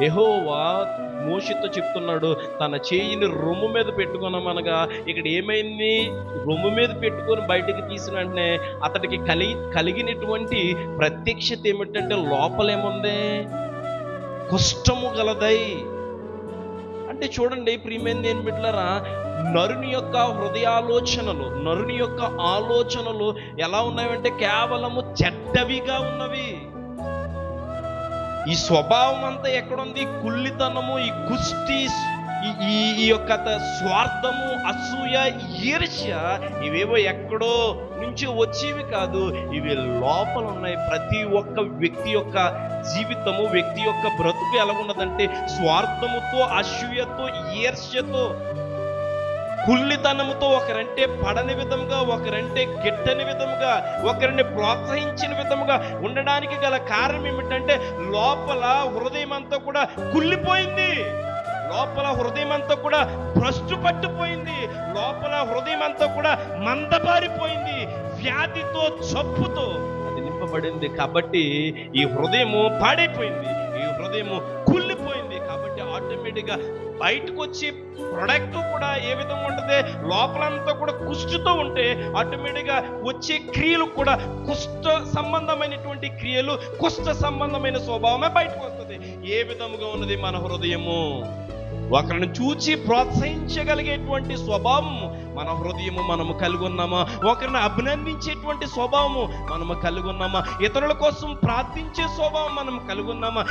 యెహోవా మోషేతో చెప్తున్నాడు, తన చేయిని రొమ్ము మీద పెట్టుకున్నామనగా ఇక్కడ ఏమైంది? రొమ్ము మీద పెట్టుకొని బయటికి తీసిన వెంటనే అతడికి కలిగినటువంటి ప్రత్యక్షత ఏమిటంటే లోపలేముంది? కుష్ఠము గలదై. అంటే చూడండి ప్రియమైన దేవుని బిడ్డలారా, నరుని యొక్క నరుని యొక్క ఆలోచనలు ఎలా ఉన్నాయంటే కేవలము చెడ్డవిగా ఉన్నవి. ఈ స్వభావం అంతా ఎక్కడుంది? కుళ్ళితనము, ఈ కుష్టి, ఈ యొక్క స్వార్థము, అసూయ, ఈర్ష్య, ఇవేవో ఎక్కడో నుంచి వచ్చేవి కాదు, ఇవి లోపల ఉన్నాయి. ప్రతి ఒక్క వ్యక్తి యొక్క జీవితము, వ్యక్తి యొక్క బ్రతుకు ఎలా ఉన్నదంటే స్వార్థముతో, అసూయతో, ఈర్ష్యతో, కుళ్ళితనముతో, ఒకరంటే పడని విధముగా, ఒకరంటే గిట్టని విధముగా, ఒకరిని ప్రోత్సహించిన విధముగా ఉండడానికి గల కారణం ఏమిటంటే లోపల హృదయం అంతా కూడా కుళ్ళిపోయింది, లోపల హృదయం అంతా కూడా భ్రష్టు పట్టిపోయింది, లోపల హృదయం అంతా కూడా మందబారిపోయింది, వ్యాధితో, జబ్బుతో అది నింపబడింది. కాబట్టి ఈ హృదయము పాడైపోయింది, ఈ హృదయము కుళ్ళిపోయింది. కాబట్టి ఆటోమేటిక్గా బయటకు వచ్చి ప్రొడక్ట్ కూడా ఏ విధంగా ఉంటుంది? లోపలంతా కూడా కుష్టుతో ఉంటే ఆటోమేటిక్గా వచ్చే క్రియలు కూడా కుష్ఠ సంబంధమైనటువంటి క్రియలు, కుష్ఠ సంబంధమైన స్వభావమే బయటకు వస్తుంది. ఏ విధముగా ఉన్నది మన హృదయము? ఒకరిని చూచి ప్రోత్సహించగలిగేటువంటి స్వభావము మన హృదయము మనము కలిగి ఉన్నామా? ఒకరిని అభినందించేటువంటి స్వభావము మనము కలిగి ఉన్నామా? ఇతరుల కోసం ప్రార్థించే స్వభావం మనం కలిగి ఉన్నామా?